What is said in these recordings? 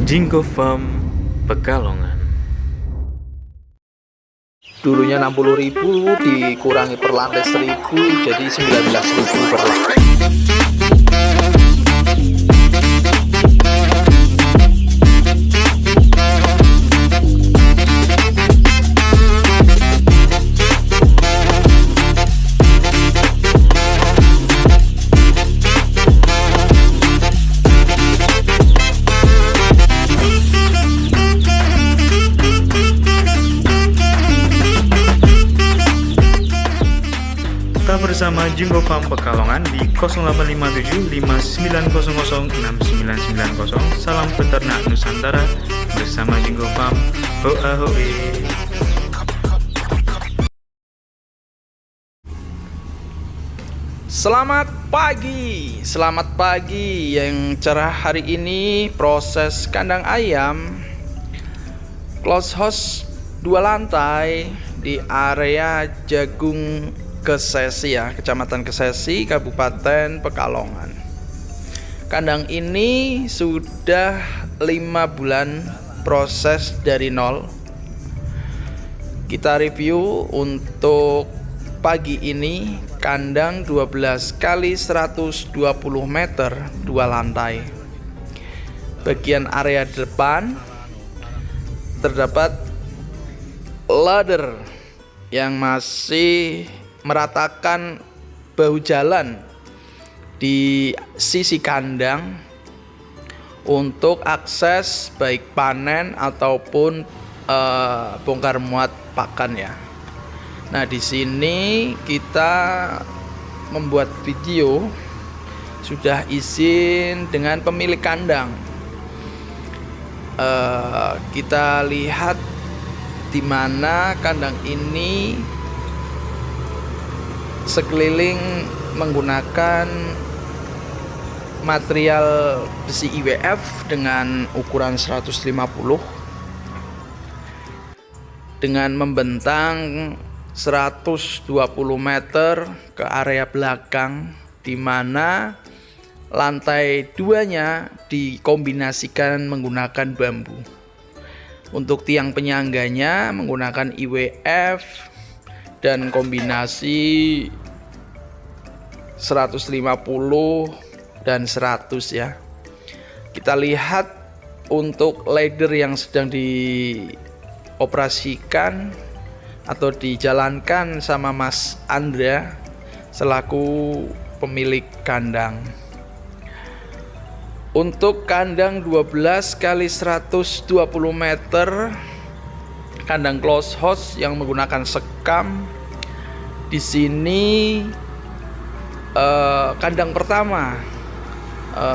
Jinggo Farm Pekalongan. Dulunya 60.000 dikurangi per lantai 1.000 jadi 19.000 per lantai. Tetap bersama Jinggo Farm Pekalongan di 085759006990. Salam peternak Nusantara bersama Jinggo Farm. Hoa hoe. Selamat pagi yang cerah hari ini. Proses kandang ayam close house 2 lantai di area Jagung Kesesi ya, Kecamatan Kesesi, Kabupaten Pekalongan. Kandang ini sudah 5 bulan proses dari nol. Kita review untuk pagi ini kandang 12 kali 120 meter 2 lantai. Bagian area depan terdapat ladder yang masih meratakan bahu jalan di sisi kandang untuk akses baik panen ataupun bongkar muat pakan ya. Nah, di sini kita membuat video sudah izin dengan pemilik kandang. Kita lihat di mana kandang ini sekeliling menggunakan material besi IWF dengan ukuran 150 dengan membentang 120 meter ke area belakang, di mana lantai 2-nya dikombinasikan menggunakan bambu. Untuk tiang penyangganya menggunakan IWF dan kombinasi 150 dan 100 ya. Kita lihat untuk ladder yang sedang dioperasikan atau dijalankan sama Mas Andra selaku pemilik kandang. Untuk kandang 12 kali 120 meter kandang close house yang menggunakan sekam. Di sini kandang pertama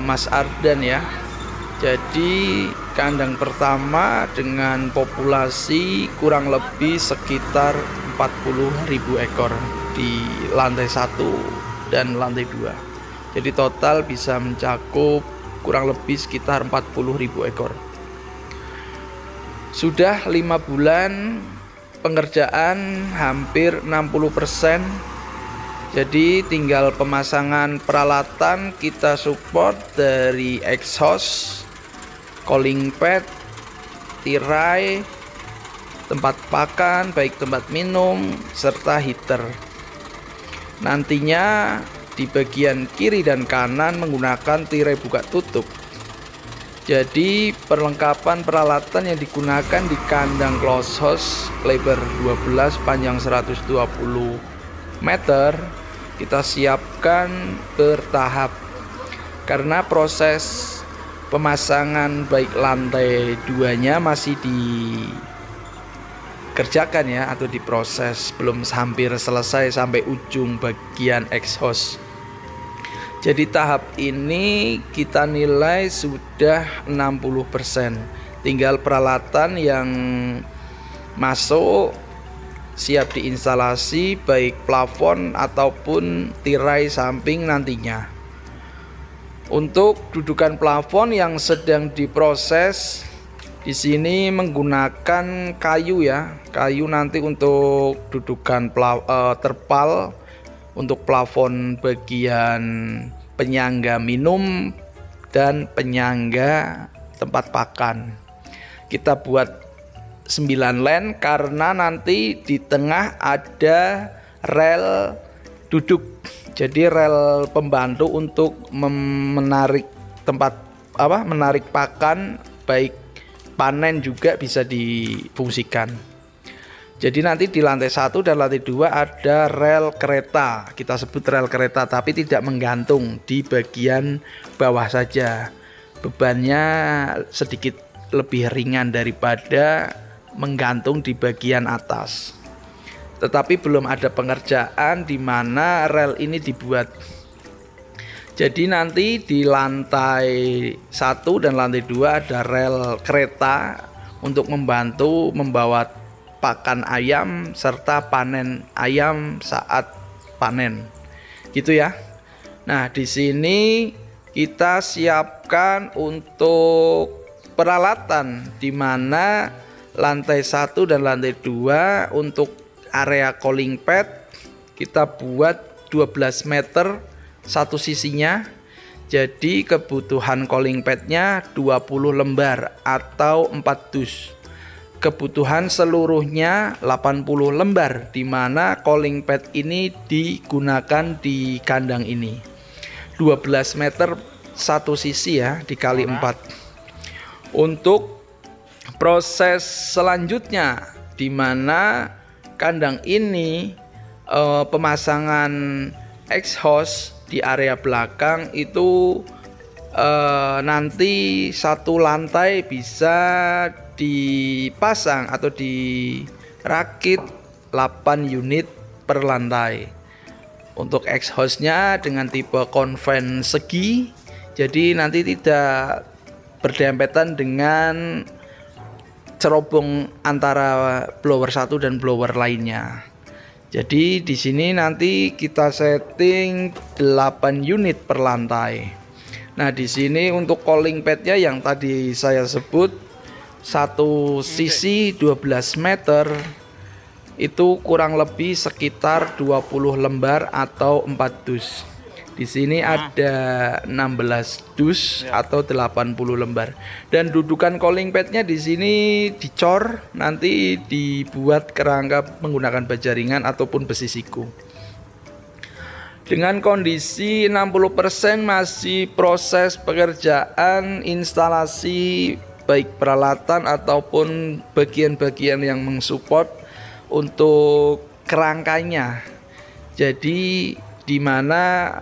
Mas Ardan ya. Jadi kandang pertama dengan populasi kurang lebih sekitar 40.000 ekor di lantai 1 dan lantai 2. Jadi total bisa mencakup kurang lebih sekitar 40.000 ekor. Sudah 5 bulan pengerjaan hampir 60%. Jadi tinggal pemasangan peralatan, kita support dari exhaust, cooling pad, tirai, tempat pakan, baik tempat minum, serta heater. Nantinya di bagian kiri dan kanan menggunakan tirai buka tutup. Jadi perlengkapan peralatan yang digunakan di kandang close house lebar 12 panjang 120 meter kita siapkan bertahap karena proses pemasangan baik lantai 2-nya masih dikerjakan ya, atau diproses, belum hampir selesai sampai ujung bagian exhaust. Jadi tahap ini kita nilai sudah 60%. Tinggal peralatan yang masuk siap diinstalasi baik plafon ataupun tirai samping nantinya. Untuk dudukan plafon yang sedang diproses di sini menggunakan kayu ya. Kayu nanti untuk dudukan terpal untuk plafon bagian penyangga minum dan penyangga tempat pakan. Kita buat 9 len karena nanti di tengah ada rel duduk. Jadi rel pembantu untuk menarik menarik pakan, baik panen juga bisa difungsikan. Jadi nanti di lantai 1 dan lantai 2 ada rel kereta. Kita sebut rel kereta, tapi tidak menggantung, di bagian bawah saja. Bebannya sedikit lebih ringan daripada menggantung di bagian atas. Tetapi belum ada pengerjaan di mana rel ini dibuat. Jadi nanti di lantai 1 dan lantai 2 ada rel kereta untuk membantu membawa pakan ayam serta panen ayam saat panen. Gitu ya. Nah, di sini kita siapkan untuk peralatan, di mana lantai 1 dan lantai 2 untuk area calling pad kita buat 12 meter satu sisinya. Jadi kebutuhan calling padnya 20 lembar atau 4 dus. Kebutuhan seluruhnya 80 lembar, di mana calling pad ini digunakan di kandang ini. 12 meter satu sisi ya, dikali 4. Untuk proses selanjutnya, di mana kandang ini pemasangan exhaust di area belakang itu nanti satu lantai bisa dipasang atau dirakit 8 unit per lantai. Untuk exhaustnya dengan tipe konven segi, jadi nanti tidak berdempetan dengan cerobong antara blower 1 dan blower lainnya. Jadi di sini nanti kita setting 8 unit per lantai. Nah, di sini untuk calling padnya yang tadi saya sebut, satu sisi 12 meter itu kurang lebih sekitar 20 lembar atau 4 dus. Di sini ada 16 dus atau 80 lembar. Dan dudukan calling padnya di sini dicor, nanti dibuat kerangka menggunakan baja ringan ataupun besi siku. Dengan kondisi 60% masih proses pekerjaan instalasi baik peralatan ataupun bagian-bagian yang mensupport untuk kerangkanya. Jadi di mana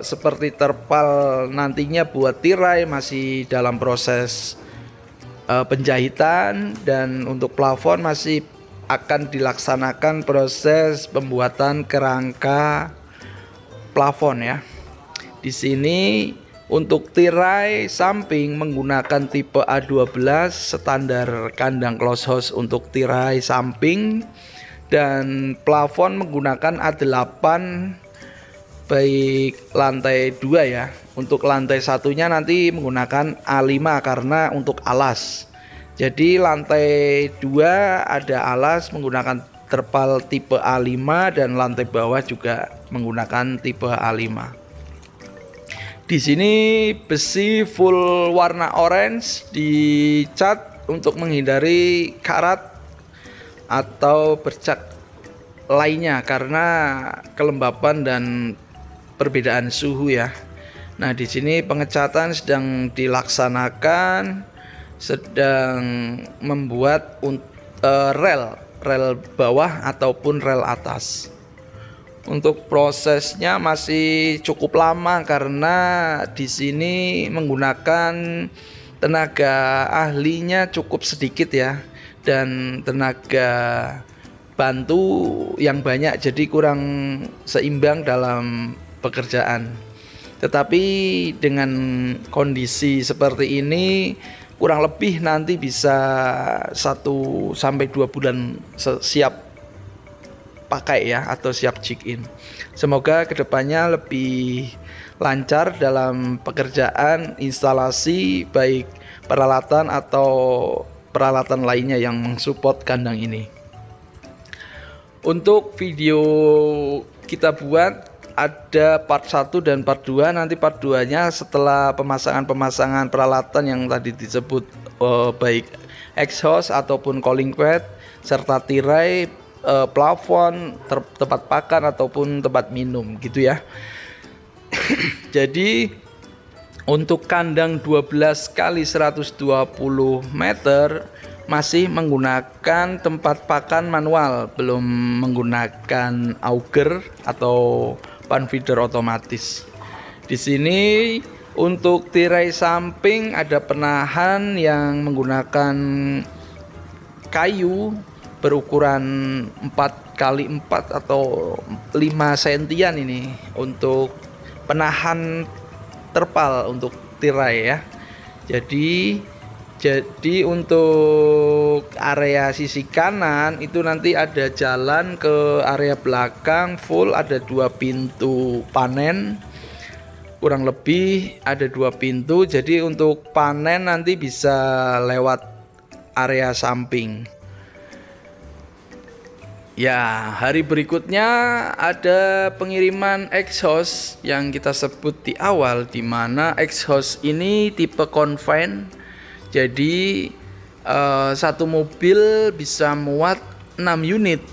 seperti terpal nantinya buat tirai masih dalam proses penjahitan, dan untuk plafon masih akan dilaksanakan proses pembuatan kerangka plafon ya. Di sini untuk tirai samping menggunakan tipe A12 standar kandang close house untuk tirai samping, dan plafon menggunakan A8 baik lantai 2 ya. Untuk lantai satunya nanti menggunakan A5 karena untuk alas. Jadi lantai 2 ada alas menggunakan terpal tipe A5, dan lantai bawah juga menggunakan tipe A5. Di sini besi full warna orange dicat untuk menghindari karat atau bercak lainnya karena kelembapan dan perbedaan suhu ya. Nah, di sini pengecatan sedang dilaksanakan, sedang membuat rel bawah ataupun rel atas. Untuk prosesnya masih cukup lama karena di sini menggunakan tenaga ahlinya cukup sedikit ya, dan tenaga bantu yang banyak, jadi kurang seimbang dalam pekerjaan. Tetapi dengan kondisi seperti ini kurang lebih nanti bisa 1 sampai 2 bulan siap pakai ya, atau siap check in. Semoga kedepannya lebih lancar dalam pekerjaan instalasi baik peralatan atau peralatan lainnya yang mensupport kandang ini. Untuk video kita buat ada part 1 dan part 2. Nanti part 2-nya setelah pemasangan peralatan yang tadi disebut, baik exhaust ataupun cooling pad serta tirai, plafon, tempat pakan ataupun tempat minum gitu ya. Jadi untuk kandang 12 kali 120 meter masih menggunakan tempat pakan manual, belum menggunakan auger atau pan feeder otomatis. Di sini untuk tirai samping ada penahan yang menggunakan kayu berukuran 4 kali 4 atau 5 sentian ini untuk penahan terpal untuk tirai ya. Jadi untuk area sisi kanan itu nanti ada jalan ke area belakang full, ada 2 pintu panen, kurang lebih ada 2 pintu. Jadi untuk panen nanti bisa lewat area samping. Ya, hari berikutnya ada pengiriman exhaust yang kita sebut di awal, di mana exhaust ini tipe confine. Jadi satu mobil bisa muat 6 unit.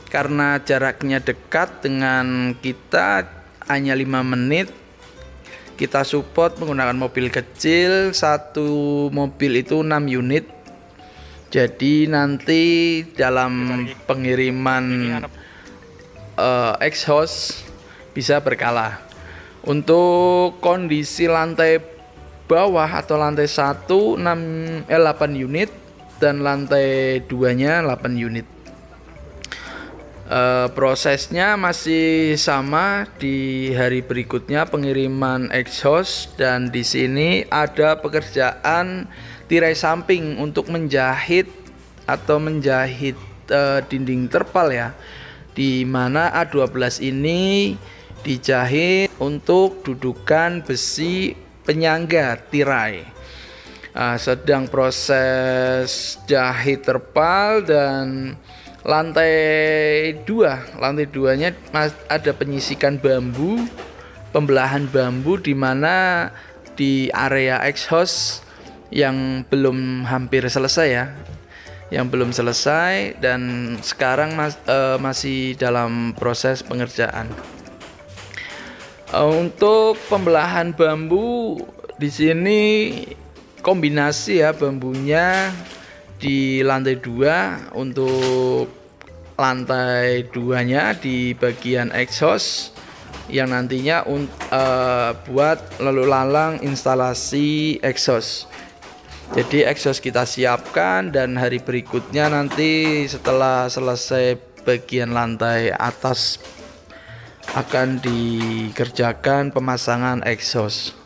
Karena jaraknya dekat dengan kita hanya 5 menit, kita support menggunakan mobil kecil. Satu mobil itu 6 unit. Jadi nanti dalam pengiriman exhaust bisa berkala. Untuk kondisi lantai bawah atau lantai 1 8 unit dan lantai 2-nya 8 unit. Prosesnya masih sama di hari berikutnya pengiriman exhaust, dan di sini ada pekerjaan tirai samping untuk menjahit dinding terpal ya, di mana A12 ini dijahit untuk dudukan besi penyangga tirai. Sedang proses jahit terpal, dan lantai 2-nya ada penyisikan bambu, pembelahan bambu, di mana di area exhaust yang belum hampir selesai ya, yang belum selesai dan sekarang masih dalam proses pengerjaan. Untuk pembelahan bambu di sini kombinasi ya, bambunya di lantai 2, untuk lantai 2-nya di bagian exhaust yang nantinya buat lalu lalang instalasi exhaust. Jadi exhaust kita siapkan, dan hari berikutnya nanti setelah selesai bagian lantai atas akan dikerjakan pemasangan exhaust.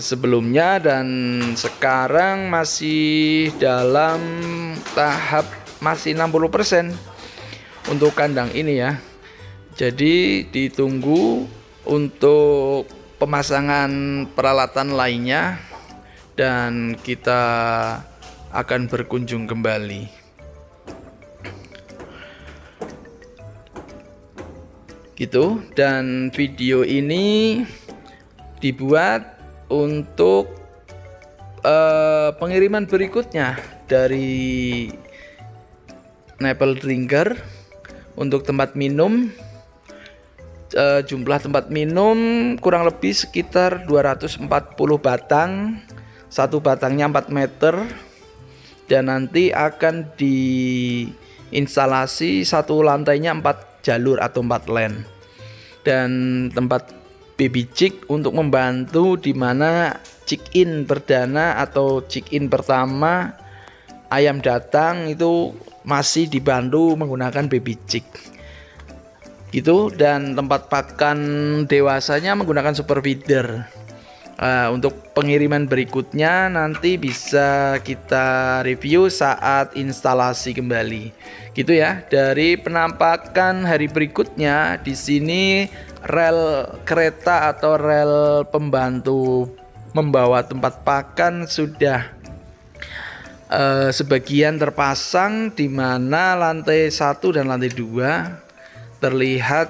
Sebelumnya dan sekarang masih dalam tahap masih 60% untuk kandang ini ya. Jadi ditunggu untuk pemasangan peralatan lainnya, dan kita akan berkunjung kembali. Gitu, dan video ini dibuat untuk pengiriman berikutnya dari Napel Drinker untuk tempat minum. Jumlah tempat minum kurang lebih sekitar 240 batang. Satu batangnya 4 meter, dan nanti akan diinstalasi satu lantainya 4 jalur atau 4 lane, dan tempat baby chick untuk membantu di mana chick in perdana atau chick in pertama ayam datang itu masih dibantu menggunakan baby chick gitu, dan tempat pakan dewasanya menggunakan super feeder. Untuk pengiriman berikutnya nanti bisa kita review saat instalasi kembali. Gitu ya. Dari penampakan hari berikutnya, di sini rel kereta atau rel pembantu membawa tempat pakan sudah sebagian terpasang, di mana lantai 1 dan lantai 2 terlihat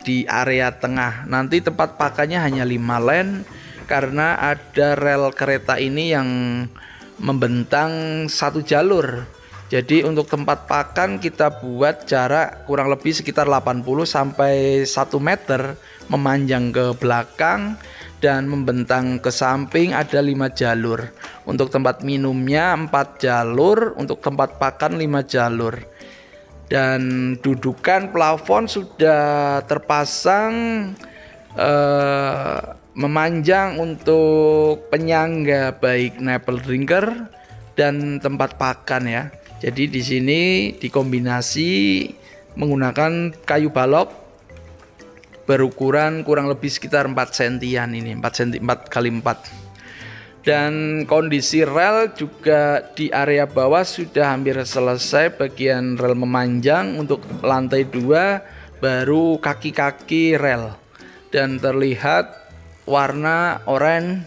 di area tengah. Nanti tempat pakannya hanya 5 lane karena ada rel kereta ini yang membentang satu jalur. Jadi untuk tempat pakan kita buat jarak kurang lebih sekitar 80 sampai 1 meter, memanjang ke belakang dan membentang ke samping ada 5 jalur. Untuk tempat minumnya 4 jalur, untuk tempat pakan 5 jalur. Dan dudukan plafon sudah terpasang memanjang untuk penyangga baik nipple drinker dan tempat pakan ya. Jadi di sini dikombinasi menggunakan kayu balok berukuran kurang lebih sekitar 4 sentian ini, 4 kali 4. Dan kondisi rel juga di area bawah sudah hampir selesai, bagian rel memanjang. Untuk lantai 2 baru kaki-kaki rel dan terlihat warna oranye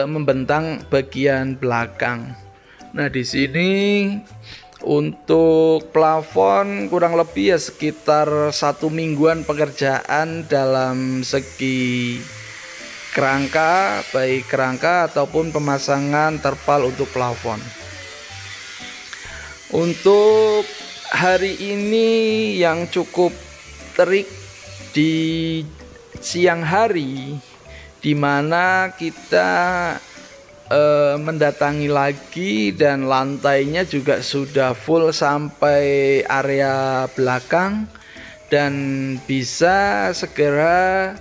membentang bagian belakang. Nah, di sini untuk plafon kurang lebih ya sekitar 1 mingguan pekerjaan dalam segi kerangka, baik kerangka ataupun pemasangan terpal untuk plafon. Untuk hari ini yang cukup terik di siang hari, di mana kita mendatangi lagi dan lantainya juga sudah full sampai area belakang, dan bisa segera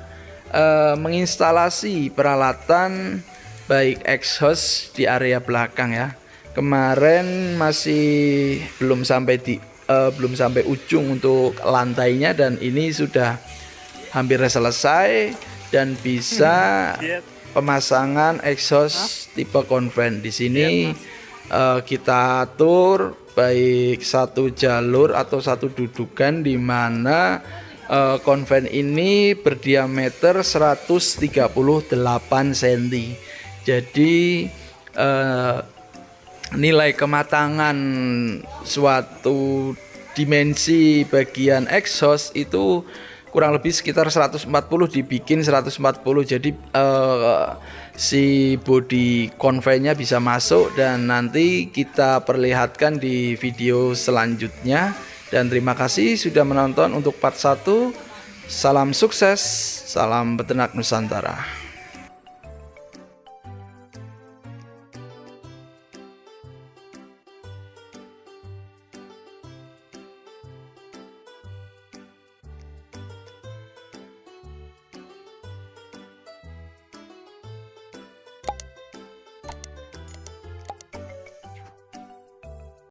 menginstalasi peralatan baik exhaust di area belakang ya. Kemarin masih belum sampai ujung untuk lantainya, dan ini sudah hampir selesai dan bisa pemasangan exhaust tipe konven. Di sini kita atur baik 1 jalur atau 1 dudukan, di mana konven ini berdiameter 138 cm. Jadi nilai kematangan suatu dimensi bagian exhaust itu kurang lebih sekitar 140, dibikin 140. Jadi si bodi konvenya bisa masuk, dan nanti kita perlihatkan di video selanjutnya. Dan terima kasih sudah menonton untuk part 1. Salam sukses, salam peternak Nusantara.